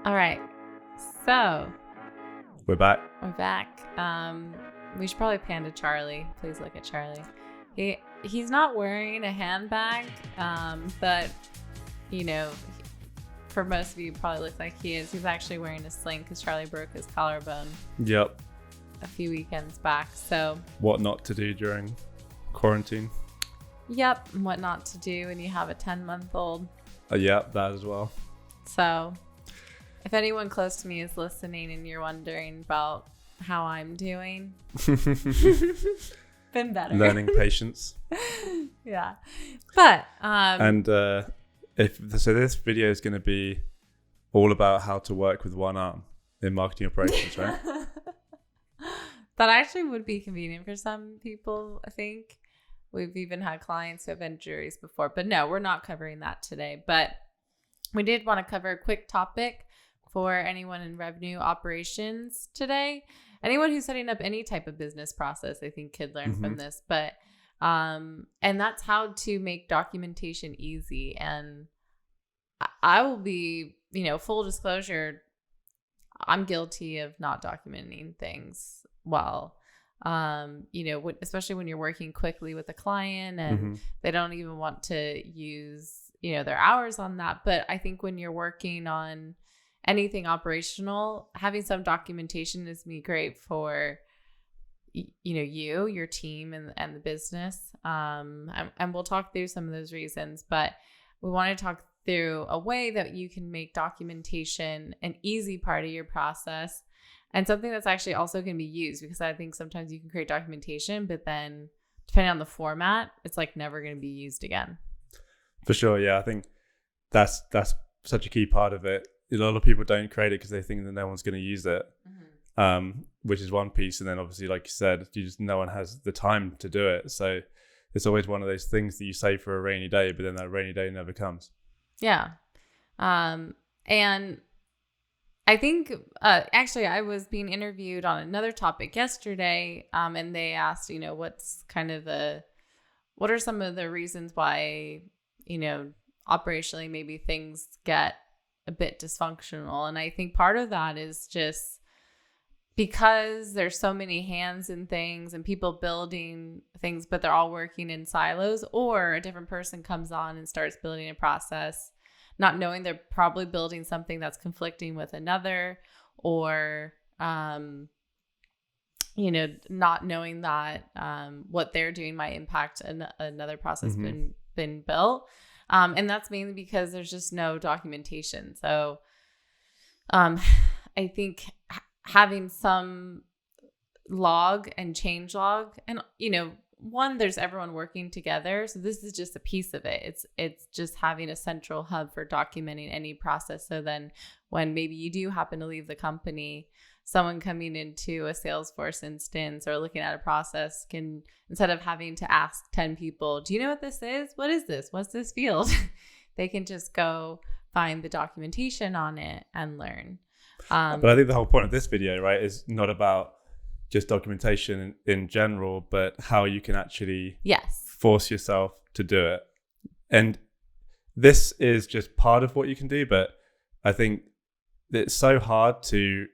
All right. So We're back. we're back. We should probably pan to Charlie. Please look at Charlie. He's not wearing a handbag, but you know, for most of you, it probably looks like he is. He's actually wearing a sling because Charlie broke his collarbone Yep. a few weekends back. So, What not to do during quarantine. yep, what not to do when you have a 10-month-old. Yep, that as well. So, if anyone close to me is listening and you're wondering about how I'm doing, been better. Learning patience. Yeah. But, And this video is going to be all about how to work with one arm in marketing operations, right? that actually would be convenient for some people, I think. We've even had clients who have injuries before, but no, we're not covering that today. But we did want to cover a quick topic for anyone in revenue operations today. Anyone who's setting up any type of business process, I think, could learn from this. But and that's how to make documentation easy. And I will be, full disclosure, I'm guilty of not documenting things well. Especially when you're working quickly with a client and they don't even want to use, their hours on that. But I think when you're working on anything operational, having some documentation is great for, your team and the business. And we'll talk through some of those reasons, but we want to talk through a way that you can make documentation an easy part of your process and something that's actually also going to be used, because I think sometimes you can create documentation, but then depending on the format, it's like never going to be used again. For sure. Yeah. I think that's such a key part of it. A lot of people don't create it because they think that no one's going to use it, which is one piece. And then obviously, like you said, no one has the time to do it. So it's always one of those things that you save for a rainy day, but then that rainy day never comes. Yeah. And I think, actually, I was being interviewed on another topic yesterday, and they asked, what are some of the reasons why, operationally maybe things get a bit dysfunctional. And I think part of that is just because there's so many hands in things and people building things, but they're all working in silos, or a different person comes on and starts building a process, not knowing they're probably building something that's conflicting with another, or, not knowing that what they're doing might impact another process been built. And that's mainly because there's just no documentation. So I think having some log and change log, and, one, there's everyone working together. So this is just a piece of it. It's just having a central hub for documenting any process. So then when maybe you do happen to leave the company, someone coming into a Salesforce instance or looking at a process can, instead of having to ask 10 people, do you know what this is? What is this? What's this field? They can just go find the documentation on it and learn. But I think the whole point of this video, right, is not about just documentation in general, but how you can actually force yourself to do it. And this is just part of what you can do, but I think it's so hard to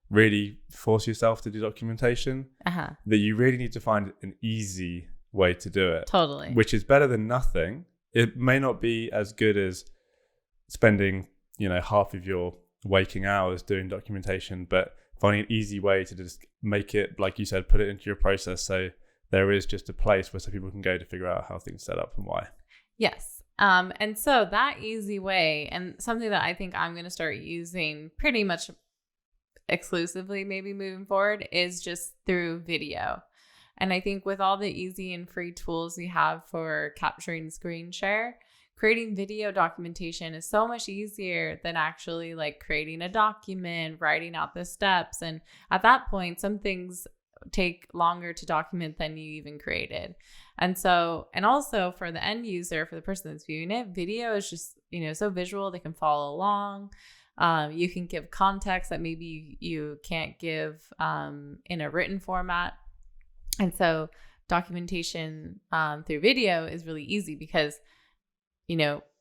really force yourself to do documentation that you really need to find an easy way to do it. Totally. Which is better than nothing. It may not be as good as spending, half of your waking hours doing documentation, but finding an easy way to just make it, like you said, put it into your process, so there is just a place where some people can go to figure out how things set up and why. Yes. And so that easy way, and something that I think I'm going to start using pretty much exclusively maybe moving forward, is just through video. And I think with all the easy and free tools we have for capturing screen share, creating video documentation is so much easier than actually like creating a document, writing out the steps. And at that point, some things take longer to document than you even created. And so, and also for the end user, for the person that's viewing it, video is just, so visual, they can follow along. You can give context that maybe you can't give in a written format. And so documentation through video is really easy because,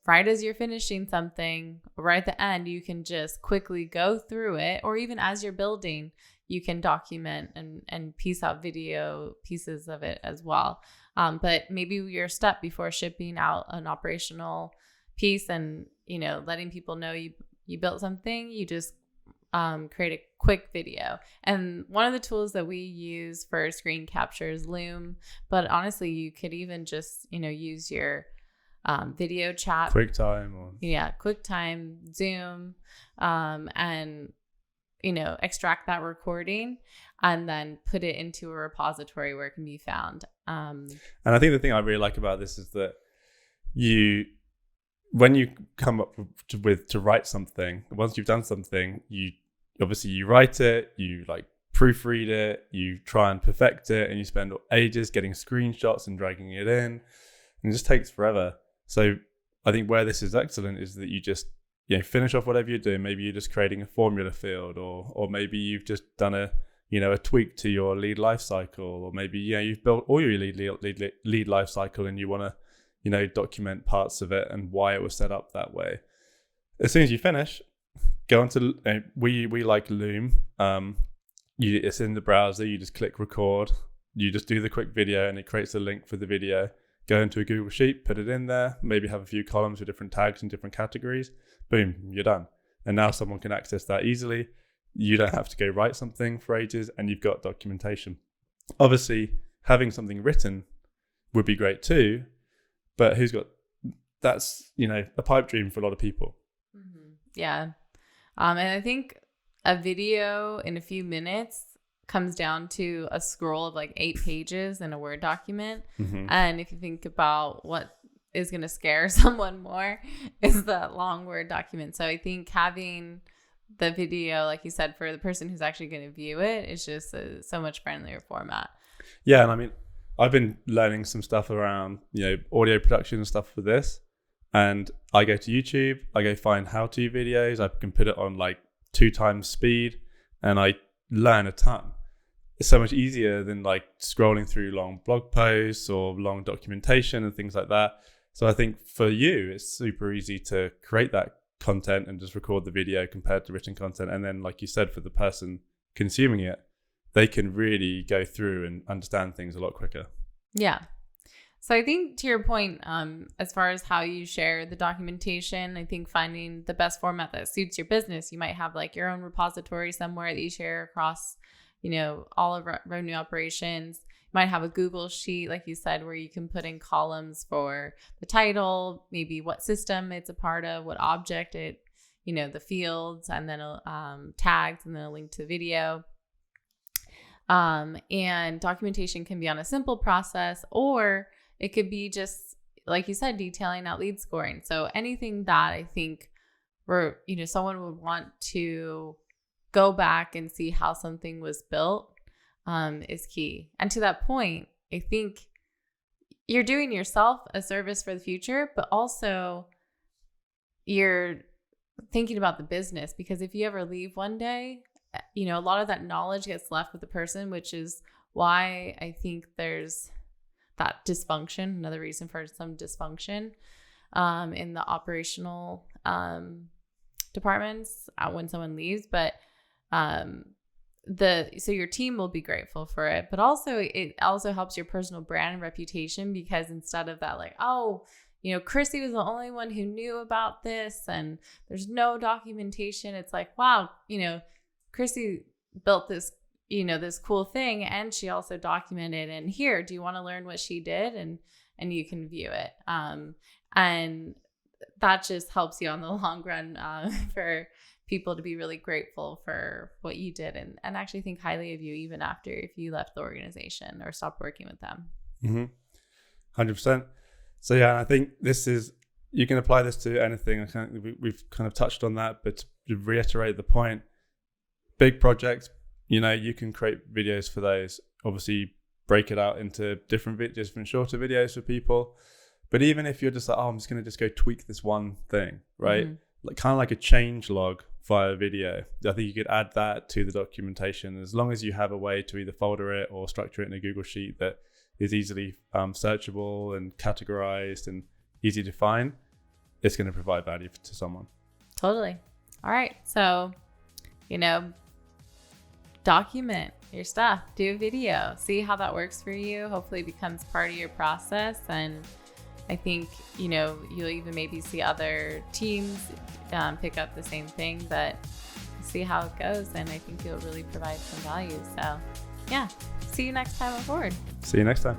right as you're finishing something, right at the end, you can just quickly go through it, or even as you're building, you can document and piece out video pieces of it as well. But maybe your step before shipping out an operational piece and, letting people know you built something, you just create a quick video. And one of the tools that we use for screen capture is Loom, but honestly, you could even just, use your video chat, QuickTime, Zoom, and extract that recording and then put it into a repository where it can be found. And I think the thing I really like about this is that when you come up with to write something, once you've done something, you write it, you like proofread it, you try and perfect it, and you spend ages getting screenshots and dragging it in, and it just takes forever. So I think where this is excellent is that you just finish off whatever you're doing. Maybe you're just creating a formula field, or maybe you've just done a tweak to your lead life cycle, or maybe you've built all your lead life cycle and you want to document parts of it and why it was set up that way. As soon as you finish, go onto we like Loom. It's in the browser. You just click record. You just do the quick video, and it creates a link for the video. Go into a Google Sheet, put it in there. Maybe have a few columns with different tags and different categories. Boom, you're done. And now someone can access that easily. You don't have to go write something for ages, and you've got documentation. Obviously, having something written would be great too, but that's a pipe dream for a lot of people. Mm-hmm. Yeah. And I think a video in a few minutes comes down to a scroll of like 8 pages in a Word document. Mm-hmm. And if you think about what is going to scare someone more is that long Word document. So I think having the video, like you said, for the person who's actually going to view it is just a so much friendlier format. Yeah. And I mean, I've been learning some stuff around, audio production and stuff for this. And I go to YouTube, I go find how-to videos. I can put it on like 2 times speed, and I learn a ton. It's so much easier than like scrolling through long blog posts or long documentation and things like that. So I think for you, it's super easy to create that content and just record the video compared to written content. And then, like you said, for the person consuming it, they can really go through and understand things a lot quicker. Yeah. So I think to your point, as far as how you share the documentation, I think finding the best format that suits your business. You might have like your own repository somewhere that you share across, all of revenue operations. You might have a Google Sheet, like you said, where you can put in columns for the title, maybe what system it's a part of, what object it, the fields, and then tags, and then a link to the video. And documentation can be on a simple process, or it could be just, like you said, detailing out lead scoring. So anything that I think someone would want to go back and see how something was built is key. And to that point, I think you're doing yourself a service for the future, but also you're thinking about the business, because if you ever leave one day, a lot of that knowledge gets left with the person, which is why I think there's that dysfunction, another reason for some dysfunction in the operational departments when someone leaves. But so your team will be grateful for it, but also it also helps your personal brand and reputation, because instead of that, like, Chrissy was the only one who knew about this and there's no documentation. It's like, wow, Chrissy built this, this cool thing, and she also documented, and here, do you want to learn what she did? And you can view it. And that just helps you on the long run for people to be really grateful for what you did and actually think highly of you even after if you left the organization or stopped working with them. 100%. So yeah, I think you can apply this to anything. We've kind of touched on that, but to reiterate the point, big projects, you can create videos for those. Obviously, break it out into different shorter videos for people. But even if you're just like, I'm just going to just go tweak this one thing, right? Mm-hmm. Like kind of like a change log via video. I think you could add that to the documentation, as long as you have a way to either folder it or structure it in a Google Sheet that is easily searchable and categorized and easy to find. it's going to provide value to someone. Totally. All right. So, document your stuff, do a video, see how that works for you. Hopefully it becomes part of your process. And I think, you'll even maybe see other teams pick up the same thing, but see how it goes. And I think you'll really provide some value. So yeah, see you next time on Forward. See you next time.